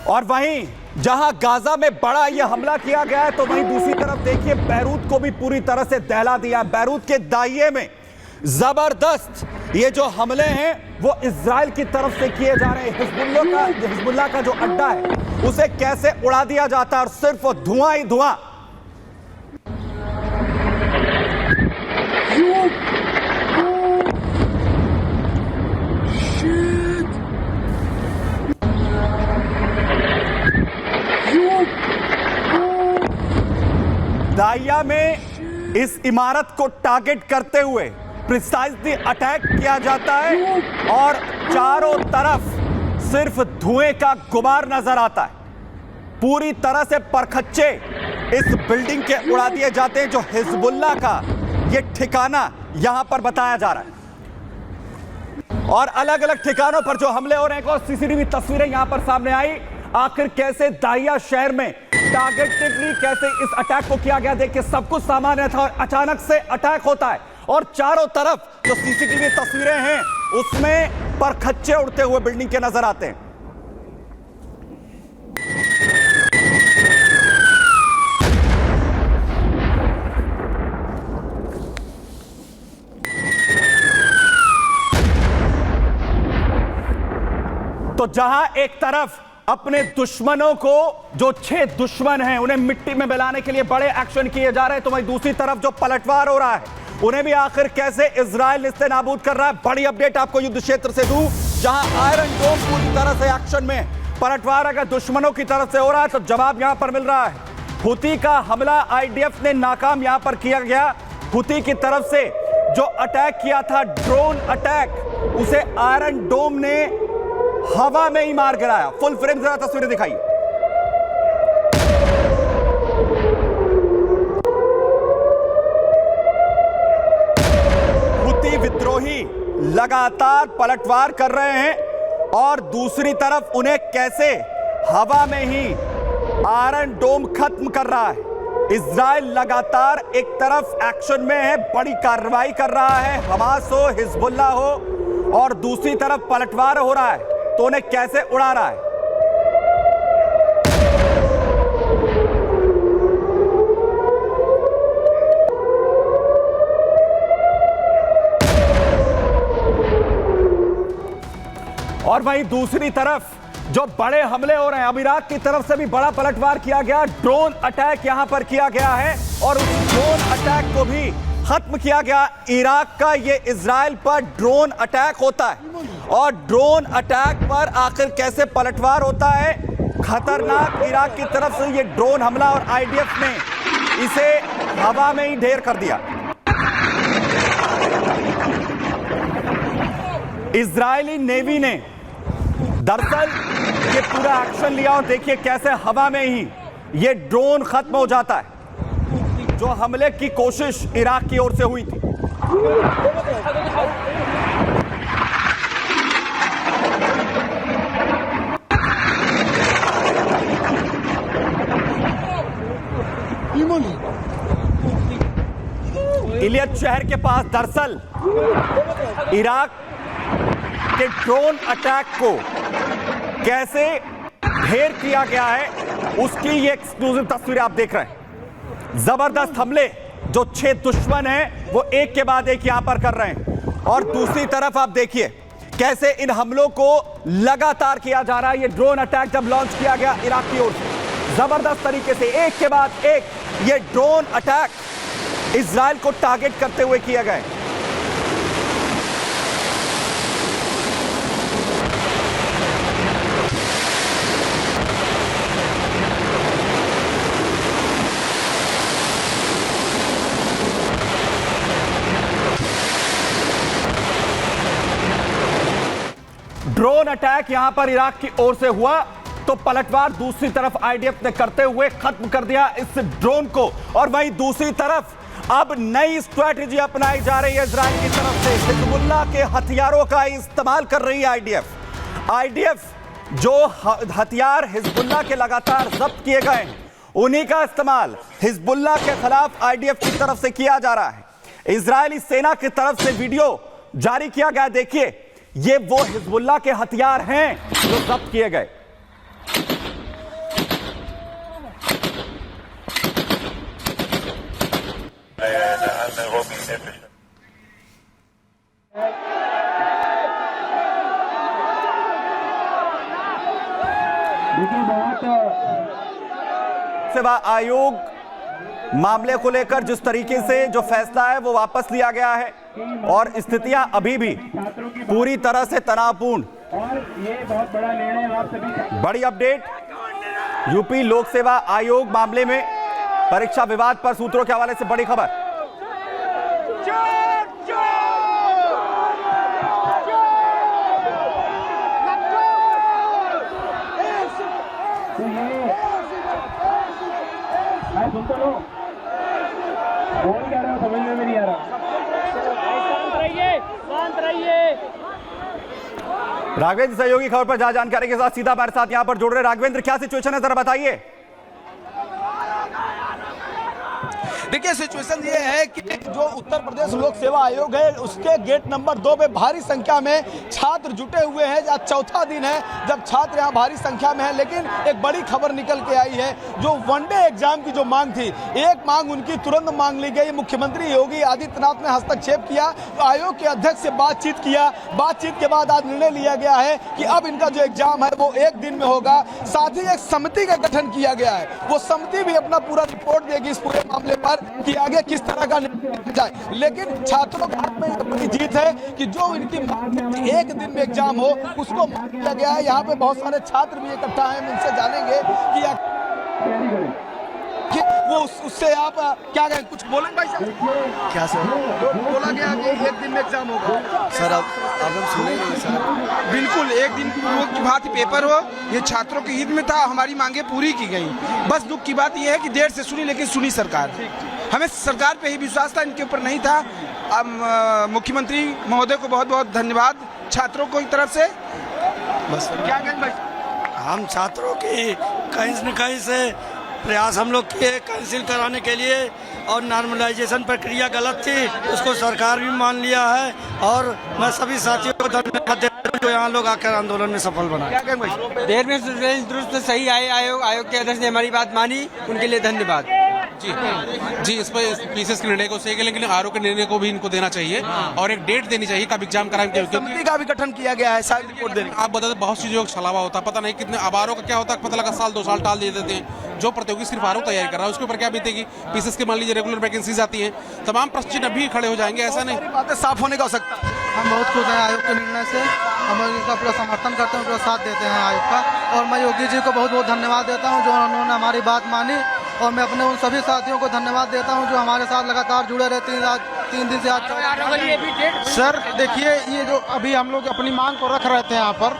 और वहीं जहां गाजा में बड़ा यह हमला किया गया है, तो वहीं दूसरी तरफ देखिए बैरूत को भी पूरी तरह से दहला दिया। बैरूत के दाहिए में जबरदस्त ये जो हमले हैं वो इजराइल की तरफ से किए जा रहे हैं। हिजबुल्लाह का जो अड्डा है उसे कैसे उड़ा दिया जाता है और सिर्फ धुआं ही धुआं। दाहिया में इस इमारत को टारगेट करते हुए प्रिसाइजली अटैक किया जाता है और चारों तरफ सिर्फ धुएं का गुबार नजर आता है। पूरी तरह से परखच्चे इस बिल्डिंग के उड़ा दिए जाते हैं जो हिजबुल्लाह का ये ठिकाना यहां पर बताया जा रहा है। और अलग अलग ठिकानों पर जो हमले हो रहे हैं, और सीसीटीवी तस्वीरें यहां पर सामने आई। आखिर कैसे दाहिया शहर में टारगेटेडली कैसे इस अटैक को किया गया, देखिए सब कुछ सामान्य था और अचानक से अटैक होता है और चारों तरफ जो सीसीटीवी तस्वीरें हैं उसमें परखच्चे उड़ते हुए बिल्डिंग के नजर आते हैं। तो जहां एक तरफ अपने दुश्मनों को, जो 6 दुश्मन हैं, उन्हें मिट्टी में मिलाने के लिए बड़े एक्शन किए जा रहे हैं, तो वहीं दूसरी तरफ जो पलटवार हो रहा है उन्हें भी आखिर कैसे इजराइल निस्तेनाबूद कर रहा है। बड़ी अपडेट आपको युद्ध क्षेत्र से दूं, जहां आयरन डोम पूरी तरह से एक्शन में। पलटवार अगर दुश्मनों की तरफ से हो रहा है तो जवाब यहां पर मिल रहा है। हुती का हमला आईडीएफ ने नाकाम यहां पर किया गया। हुती की तरफ से जो अटैक किया था, ड्रोन अटैक, उसे आयरन डोम ने हवा में ही मार गिराया। फुल फ्रेम जरा तस्वीरें दिखाइए। हुती विद्रोही लगातार पलटवार कर रहे हैं और दूसरी तरफ उन्हें कैसे हवा में ही आयरन डोम खत्म कर रहा है। इजराइल लगातार एक तरफ एक्शन में है, बड़ी कार्रवाई कर रहा है, हमास हो, हिजबुल्लाह हो, और दूसरी तरफ पलटवार हो रहा है तो उन्हें कैसे उड़ा रहा है। और वहीं दूसरी तरफ जो बड़े हमले हो रहे हैं, अब इराक की तरफ से भी बड़ा पलटवार किया गया, ड्रोन अटैक यहां पर किया गया है और उस ड्रोन अटैक को भी खत्म किया गया। इराक का ये इजराइल पर ड्रोन अटैक होता है और ड्रोन अटैक पर आखिर कैसे पलटवार होता है, खतरनाक। इराक की तरफ से ये ड्रोन हमला और आईडीएफ ने इसे हवा में ही ढेर कर दिया। इजरायली नेवी ने दरअसल ये पूरा एक्शन लिया और देखिए कैसे हवा में ही ये ड्रोन खत्म हो जाता है। जो हमले की कोशिश इराक की ओर से हुई थी, इलियत शहर के पास दरअसल इराक के ड्रोन अटैक को कैसे ढेर किया गया है, उसकी ये एक्सक्लूसिव तस्वीर आप देख रहे हैं। जबरदस्त हमले, जो 6 दुश्मन हैं वो एक के बाद एक यहां पर कर रहे हैं और दूसरी तरफ आप देखिए कैसे इन हमलों को लगातार किया जा रहा है। ये ड्रोन अटैक जब लॉन्च किया गया इराक की ओर से, जबरदस्त तरीके से एक के बाद एक ये ड्रोन अटैक इजराइल को टारगेट करते हुए किए गए। ड्रोन अटैक यहां पर इराक की ओर से हुआ तो पलटवार दूसरी तरफ आईडीएफ ने करते हुए खत्म कर दिया इस ड्रोन को। और वहीं दूसरी तरफ अब नई स्ट्रैटेजी अपनाई जा रही है इजराइल की तरफ से। हिजबुल्लाह के हथियारों का इस्तेमाल कर रही है आईडीएफ। जो हथियार हिजबुल्लाह के लगातार जब्त किए गए हैं उन्हीं का इस्तेमाल हिजबुल्लाह के खिलाफ आईडीएफ की तरफ से किया जा रहा है। इजरायली सेना की तरफ से वीडियो जारी किया गया, देखिए ये वो हिजबुल्लाह के हथियार हैं जो जब्त किए गए। है वो भी एफिशिएंट। सेवा आयोग मामले को लेकर जिस तरीके से जो फैसला है वो वापस लिया गया है और स्थितियां अभी भी पूरी तरह से तनावपूर्ण। और ये बहुत बड़ा निर्णय आप सभी। बड़ी अपडेट, यूपी लोक सेवा आयोग मामले में परीक्षा विवाद पर सूत्रों के हवाले से बड़ी खबर। सुन तो लो, बोल क्या रहा हो समझ में नहीं आ रहा। शांत रहिए। राघवेंद्र सहयोगी खबर पर ज्यादा जानकारी के साथ सीधा हमारे साथ यहां पर जुड़ रहे। राघवेंद्र, क्या सिचुएशन है, जरा बताइए। देखिए सिचुएशन ये है कि जो उत्तर प्रदेश लोक सेवा आयोग है उसके गेट नंबर 2 पे भारी संख्या में छात्र जुटे हुए हैं। आज चौथा दिन है जब छात्र यहाँ भारी संख्या में है, लेकिन एक बड़ी खबर निकल के आई है। जो वनडे एग्जाम की जो मांग थी, एक मांग उनकी तुरंत मांग ली गई। मुख्यमंत्री योगी आदित्यनाथ ने हस्तक्षेप किया, आयोग के अध्यक्ष से बातचीत किया। बातचीत के बाद आज निर्णय लिया गया है कि अब इनका जो एग्जाम है वो एक दिन में होगा। साथ ही एक समिति का गठन किया गया है, वो समिति भी अपना पूरा रिपोर्ट देगी इस पूरे मामले पर कि आगे किस तरह का निर्णय जाए। लेकिन छात्रों के हाथ में बड़ी जीत है कि जो इनकी एक दिन में एग्जाम हो उसको मान लिया गया है। यहाँ पे बहुत सारे छात्र भी इकट्ठा हैं, इनसे जानेंगे कि वो उससे आप क्या कहें, कुछ बोलेंगे भाई साहब? क्या सर? बोला गया कि एक दिन में एग्जाम होगा। सर अब हम सुनेंगे सर। बिल्कुल एक दिन की बात पेपर हो, ये छात्रों के हित में था, हमारी मांगे पूरी की गई। बस दुख की बात यह है कि देर से सुनी, लेकिन सुनी सरकार। हमें सरकार पे ही विश्वास था, इनके ऊपर नहीं था। अब मुख्यमंत्री महोदय को बहुत बहुत धन्यवाद छात्रों को की तरफ से। बस क्या कहें भाई? हम छात्रों की कहीं न कहीं से प्रयास हम लोग किए कैंसिल कराने के लिए, और नॉर्मलाइजेशन प्रक्रिया गलत थी, उसको सरकार भी मान लिया है। और मैं सभी साथियों को धन्यवाद देता हूं जो यहाँ लोग आकर आंदोलन में सफल बनाए। क्या कहें भाई? देर में दुरुस्त सही आए। आयोग के अध्यक्ष ने हमारी बात मानी, उनके लिए धन्यवाद। जी इस पर पीसीएस के निर्णय को सही है, लेकिन आरोप के निर्णय को भी इनको देना चाहिए और एक डेट देनी चाहिए कब एग्जाम कराएंगे। समिति का भी गठन किया गया है, शायद रिपोर्ट देने। आप बताते बहुत सी चीजों का छलावा होता है, पता नहीं कितने अब आरोप का क्या होता है, पता लगा साल 2 साल टाल दे देते हैं। जो प्रतियोगी सिर्फ आरोप तैयारी कर रहा है उसके ऊपर क्या बीतेगी। पीसीएस के मान लीजिए रेगुलर वैकेंसीज आती हैं, तमाम प्रश्न चिन्ह अभी खड़े हो जाएंगे। ऐसा नहीं, बातें साफ होने का हो सकता है। हम बहुत खुश हैं आयोग के निर्णय से, हम इनका पूरा समर्थन करते हैं, पूरा साथ देते हैं आयोग का। और मैं योगी जी को बहुत बहुत धन्यवाद देता हूं जो उन्होंने हमारी बात मानी। और मैं अपने उन सभी साथियों को धन्यवाद देता हूं जो हमारे साथ लगातार जुड़े रहते हैं। आज 3 दिन से आज सर देखिए, ये जो अभी हम लोग अपनी मांग को रख रहे थे यहाँ पर,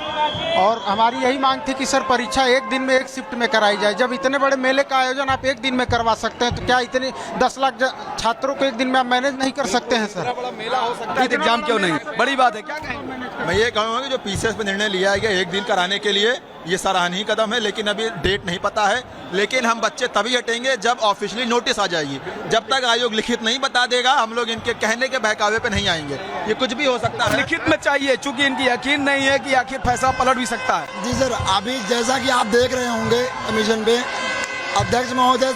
और हमारी यही मांग थी कि सर परीक्षा एक दिन में एक शिफ्ट में कराई जाए। जब इतने बड़े मेले का आयोजन आप एक दिन में करवा सकते हैं, तो क्या इतने 10 लाख छात्रों को एक दिन में आप मैनेज नहीं कर सकते हैं सर? बड़ा मेला हो सकता है, एग्जाम क्यों नहीं? बड़ी बात है। क्या कहें? मैं ये कहूँगा कि जो पीसीएस पे निर्णय लिया गया एक दिन कराने के लिए, ये सराहनीय कदम है, लेकिन अभी डेट नहीं पता है। लेकिन हम बच्चे तभी हटेंगे जब ऑफिशियली नोटिस आ जाएगी। जब तक आयोग लिखित नहीं बता देगा, हम लोग इनके कहने के बहकावे पे नहीं आएंगे। ये कुछ भी हो सकता है, लिखित में चाहिए, चूंकि इनकी यकीन नहीं है कि आखिर फैसला पलट भी सकता है। जी सर, अभी जैसा कि आप देख रहे होंगे कमीशन पे अध्यक्ष महोदय,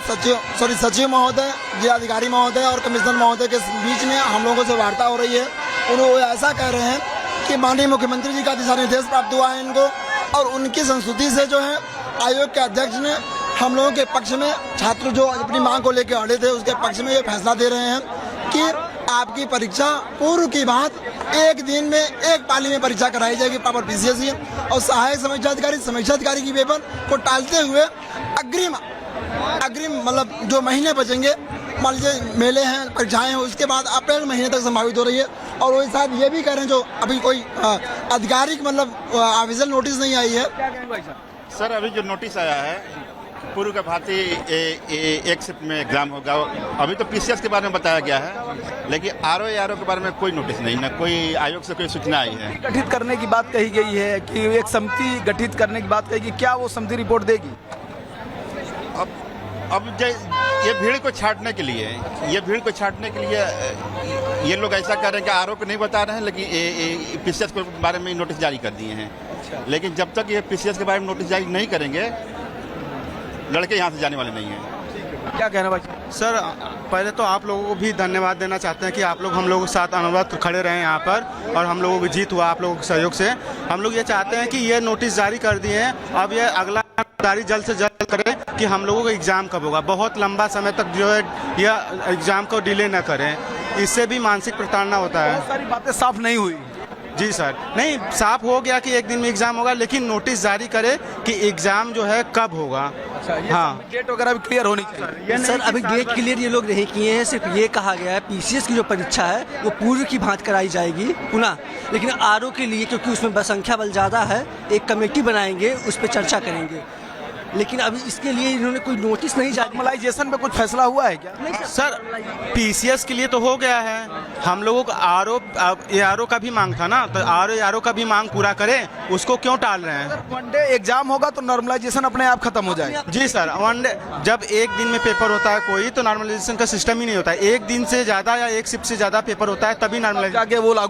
सचिव महोदय, जिलाधिकारी महोदय और कमिश्नर महोदय के बीच में हम लोगों से वार्ता हो रही है। उन्होंने ऐसा कह रहे हैं कि माननीय मुख्यमंत्री जी का दिशा निर्देश प्राप्त हुआ है इनको, और उनकी संस्तुति से जो है आयोग के अध्यक्ष ने हम लोगों के पक्ष में, छात्र जो अपनी मांग को लेकर अड़े थे उसके पक्ष में ये फैसला दे रहे हैं कि आपकी परीक्षा पूर्व की बात एक दिन में एक पाली में परीक्षा कराई जाएगी पावर पीसीएस, और सहायक समीक्षाधिकारी की पेपर को टालते हुए अग्रिम मतलब जो महीने बचेंगे, मान लीजिए मेले हैं, परीक्षाएं हैं, उसके बाद अप्रैल महीने तक संभावित हो रही है। और वही साहब ये भी कह रहे हैं जो अभी कोई आधिकारिक मतलब ऑफिशियल नोटिस नहीं आई है। सर अभी जो नोटिस आया है पूर्व के भांति एक शिफ्ट में एग्जाम होगा। अभी तो पीसीएस के बारे में बताया गया है, लेकिन आरओ के बारे में कोई नोटिस नहीं, ना कोई आयोग से कोई सूचना आई है। गठित करने की बात कही गई है कि एक समिति गठित करने की बात कही गई, क्या वो समिति रिपोर्ट देगी? अब ये भीड़ को छांटने के लिए, ये लोग ऐसा कर रहे हैं कि आरोप नहीं बता रहे हैं, लेकिन पीसीएस के बारे में नोटिस जारी कर दिए हैं। लेकिन जब तक ये पीसीएस के बारे में नोटिस जारी नहीं करेंगे, लड़के यहाँ से जाने वाले नहीं हैं। क्या कहना भाई? सर पहले तो आप लोगों को भी धन्यवाद देना चाहते हैं कि आप लोग हम लोगों के साथ अनुवाद खड़े रहे यहाँ पर और हम लोगों की जीत हुआ आप लोगों के सहयोग से। हम लोग ये चाहते हैं कि ये नोटिस जारी कर दिए हैं, अब ये अगला जारी जल्द से जल्द करें कि हम लोगों का एग्ज़ाम कब होगा। बहुत लंबा समय तक जो है यह एग्ज़ाम को डिले न करें, इससे भी मानसिक प्रताड़ना होता है। बहुत सारी बातें साफ नहीं हुई। जी सर, नहीं साफ हो गया कि एक दिन में एग्ज़ाम होगा, लेकिन नोटिस जारी करे कि एग्ज़ाम जो है कब होगा। हाँ, डेट वगैरह भी क्लियर होनी चाहिए। सर अभी डेट क्लियर ये लोग नहीं किए हैं, सिर्फ ये कहा गया है पीसीएस की जो परीक्षा है वो पूर्व की भांति कराई जाएगी पुनः, लेकिन आरओ के लिए क्योंकि उसमें संख्या बल ज़्यादा है एक कमेटी बनाएंगे, उस पर चर्चा करेंगे, लेकिन अभी इसके लिए इन्होंने कोई नोटिस नहीं जारी। नॉर्मलाइजेशन पे कुछ फैसला हुआ है क्या? सर पीसीएस के लिए तो हो गया है, हम लोगों का आरओ का भी मांग था ना, तो आरओ का भी मांग पूरा करें, उसको क्यों टाल रहे हैं? वन डे एग्जाम होगा तो नॉर्मलाइजेशन अपने आप खत्म हो जाएगा। जी सर, वन डे जब एक दिन में पेपर होता है कोई, तो नॉर्मलाइजेशन का सिस्टम ही नहीं होता है। एक दिन से ज़्यादा या एक शिफ्ट से ज़्यादा पेपर होता है तभी नॉर्मलाइजेशन जाके वो लागू